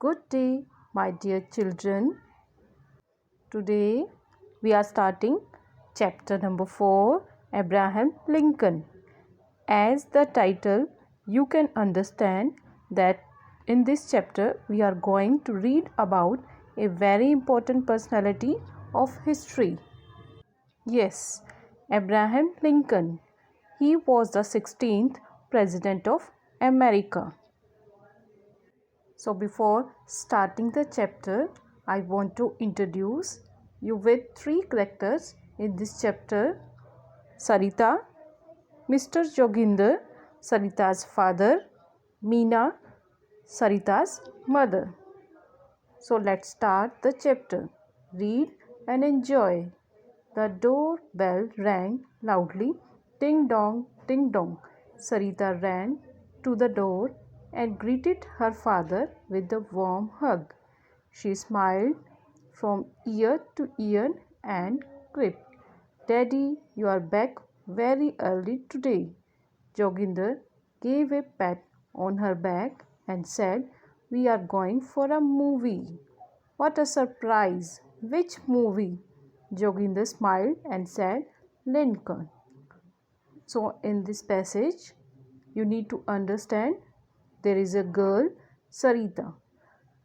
Good day, my dear children. Today we are starting chapter number 4, Abraham Lincoln. As the title, you can understand that in this chapter we are going to read about a very important personality of history. Yes, Abraham Lincoln. He was the 16th President of America. So before starting the chapter, I want to introduce you with three characters in this chapter. Sarita, Mr. Joginder, Sarita's father, Meena, Sarita's mother. So let's start the chapter. Read and enjoy. The doorbell rang loudly. Ding dong, ding dong. Sarita ran to the door and greeted her father with a warm hug. She smiled from ear to ear and cried, "Daddy, you are back very early today." Joginder gave a pat on her back and said, "We are going for a movie." "What a surprise! Which movie?" Joginder smiled and said, "Lincoln." So, in this passage, you need to understand there is a girl, Sarita.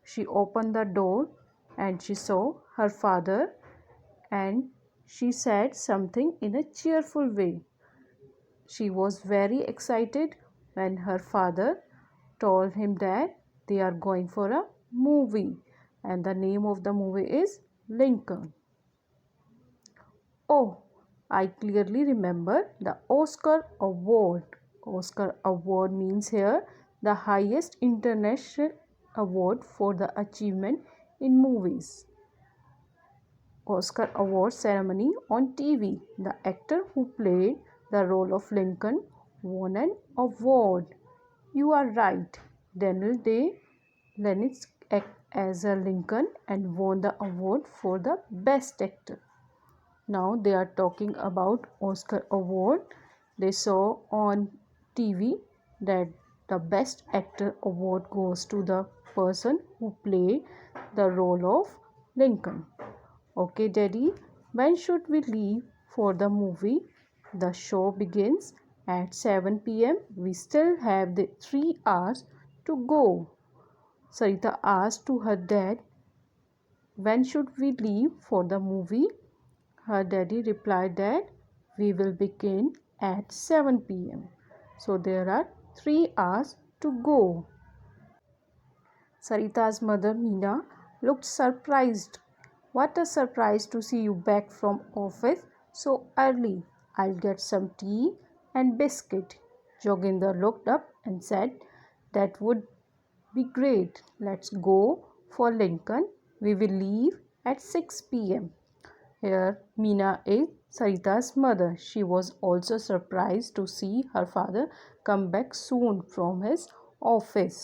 She opened the door and she saw her father and she said something in a cheerful way. She was very excited when her father told him that they are going for a movie and the name of the movie is Lincoln. "Oh, I clearly remember the Oscar Award." Oscar Award means here the highest international award for the achievement in movies. Oscar Award ceremony on TV. The actor who played the role of Lincoln won an award. You are right. Daniel Day-Lewis acted as a Lincoln and won the award for the best actor. Now they are talking about Oscar Award. They saw on TV that the best actor award goes to the person who played the role of Lincoln. "Okay, Daddy, when should we leave for the movie?" "The show begins at 7 p.m. We still have the 3 hours to go." Sarita asked to her dad, "When should we leave for the movie?" Her daddy replied that we will begin at 7 p.m. So there are 3 hours to go. Sarita's mother Meena looked surprised. "What a surprise to see you back from office so early. I'll get some tea and biscuit." Joginder looked up and said, "That would be great. Let's go for Lincoln. We will leave at 6 p.m. Here, Meena is Sarita's mother. She was also surprised to see her father come back soon from his office.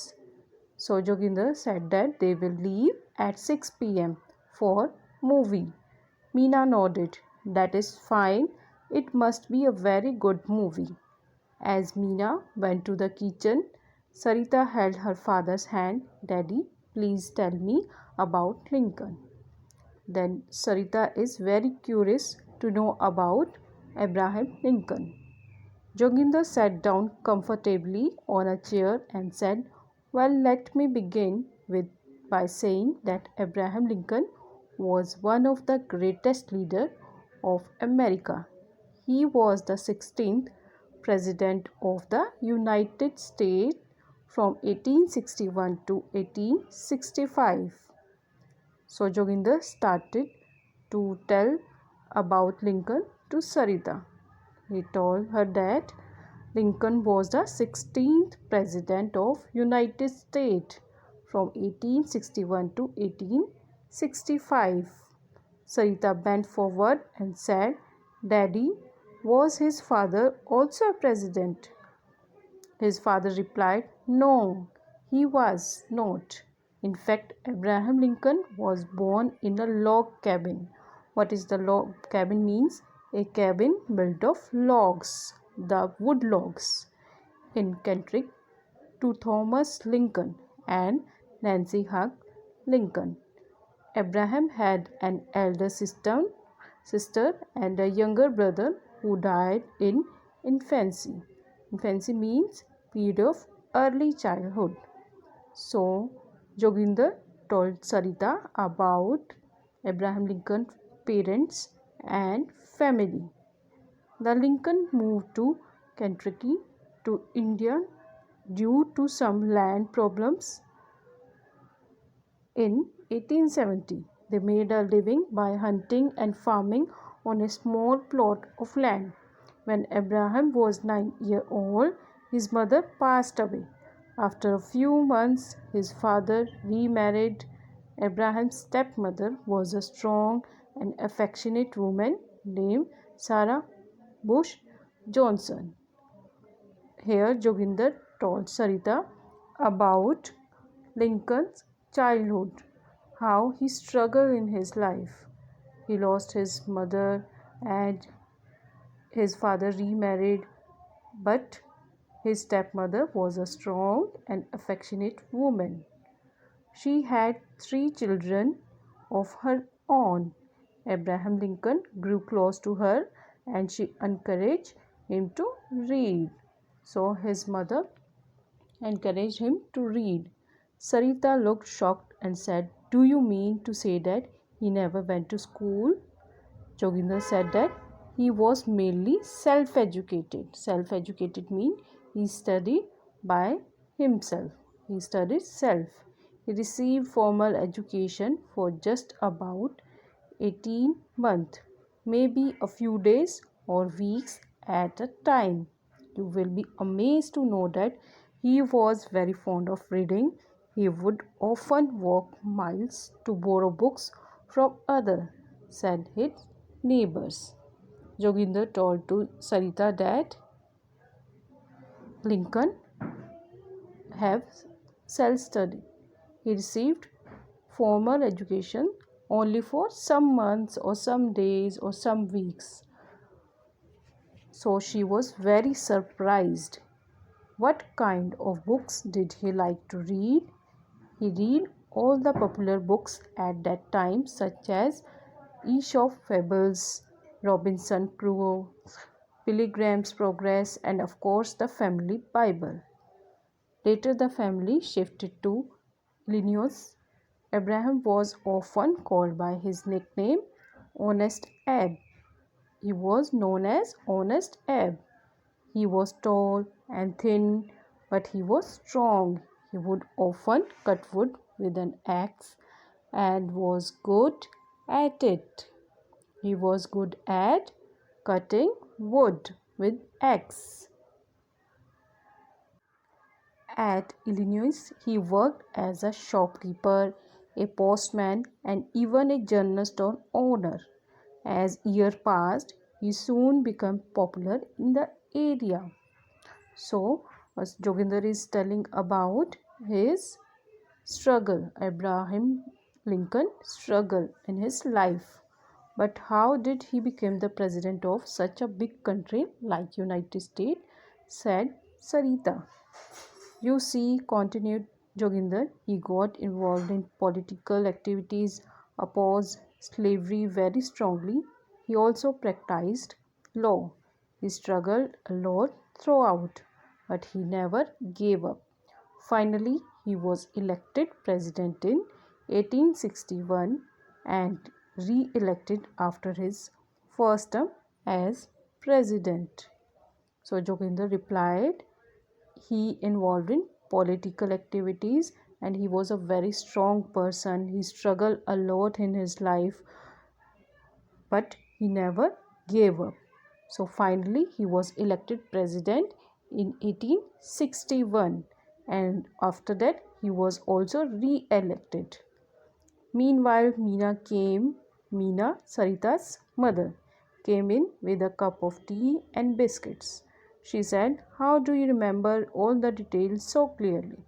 So Joginder said that they will leave at 6 p.m. for movie. Meena nodded. "That is fine. It must be a very good movie." As Meena went to the kitchen, Sarita held her father's hand. "Daddy, please tell me about Lincoln." Then Sarita is very curious to know about Abraham Lincoln. Joginder sat down comfortably on a chair and said, "Well, let me begin by saying that Abraham Lincoln was one of the greatest leaders of America. He was the 16th President of the United States from 1861 to 1865. So Joginder started to tell about Lincoln to Sarita. He told her that Lincoln was the 16th President of United States from 1861 to 1865. Sarita bent forward and said, "Daddy, was his father also a president?" His father replied, "No, he was not. In fact, Abraham Lincoln was born in a log cabin." What is the log cabin means? A cabin built of logs, the wood logs, in Kentucky to Thomas Lincoln and Nancy Hug Lincoln. Abraham had an elder sister and a younger brother who died in infancy. Infancy means period of early childhood. So, Joginder told Sarita about Abraham Lincoln's parents and family. The Lincoln moved to Kentucky to India due to some land problems in 1870. They made a living by hunting and farming on a small plot of land. When Abraham was 9 years old, his mother passed away. After a few months, his father remarried. Abraham's stepmother was a strong and affectionate woman named Sarah Bush Johnson. Here, Joginder told Sarita about Lincoln's childhood, how he struggled in his life. He lost his mother and his father remarried, but his stepmother was a strong and affectionate woman. She had 3 children of her own. Abraham Lincoln grew close to her and she encouraged him to read. So his mother encouraged him to read. Sarita looked shocked and said, "Do you mean to say that he never went to school?" Joginder said that he was mainly self-educated. Self-educated means he studied by himself. He studied self. He received formal education for just about 18 months, maybe a few days or weeks at a time. You will be amazed to know that he was very fond of reading. He would often walk miles to borrow books from others, said his neighbors. Joginder told to Sarita that Lincoln have self-study. He received formal education only for some months or some days or some weeks. So she was very surprised. What kind of books did he like to read? He read all the popular books at that time, such as Aesop Fables, Robinson Crusoe, Pilgrim's Progress, and of course the family Bible. Later the family shifted to Illinois. Abraham was often called by his nickname Honest Abe. He was known as Honest Abe. He was tall and thin, but he was strong. He would often cut wood with an axe and was good at it. He was good at cutting wood with axe. At Illinois, he worked as a shopkeeper, a postman, and even a general store owner. As years passed, he soon became popular in the area. So, as Joginder is telling about his struggle, Abraham Lincoln struggle in his life. But how did he become the president of such a big country like United States? Said Sarita. You see, continued Joginder, he got involved in political activities, opposed slavery very strongly. He also practiced law. He struggled a lot throughout, but he never gave up. Finally, he was elected president in 1861 and re-elected after his first term as president. So Joginder replied, he involved in political activities and he was a very strong person. He struggled a lot in his life, but he never gave up. So finally he was elected president in 1861 and after that he was also re-elected. Meanwhile, Meena, Sarita's mother, came in with a cup of tea and biscuits. She said, "How do you remember all the details so clearly?"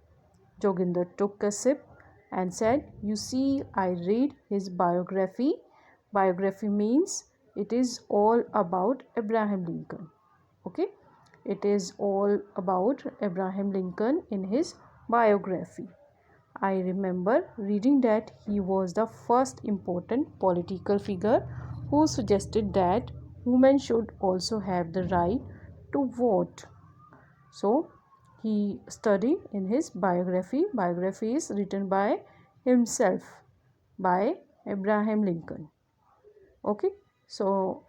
Joginder took a sip and said, "You see, I read his biography." Biography means it is all about Abraham Lincoln. Okay? It is all about Abraham Lincoln in his biography. I remember reading that he was the first important political figure who suggested that women should also have the right to vote. So he studied in his biography. Biography is written by himself, by Abraham Lincoln. Okay, so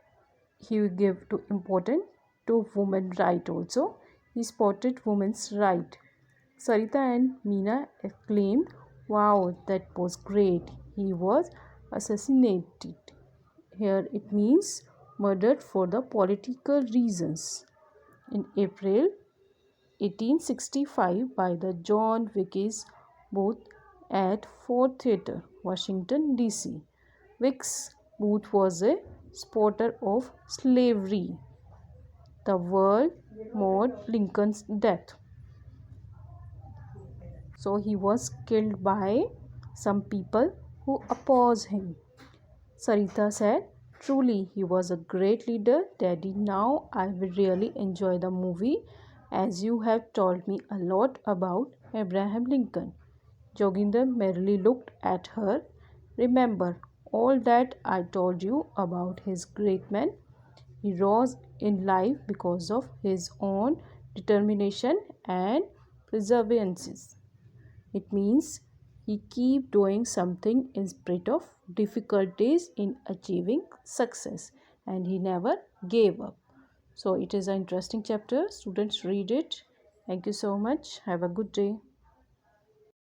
he gave to important to women right also. He spotted women's right. Sarita and Meena exclaimed, "Wow, that was great." He was assassinated. Here it means murdered for the political reasons. In April 1865 by the John Wilkes Booth at Ford Theatre, Washington, D.C. Wilkes Booth was a supporter of slavery. The world mourned Lincoln's death. So he was killed by some people who opposed him. Sarita said, "Truly, he was a great leader. Daddy, now I will really enjoy the movie as you have told me a lot about Abraham Lincoln." Joginder merrily looked at her. "Remember all that I told you about his great man? He rose in life because of his own determination and perseverance. It means he keep doing something in spite of difficulties in achieving success, and he never gave up." So it is an interesting chapter. Students, read it. Thank you so much. Have a good day.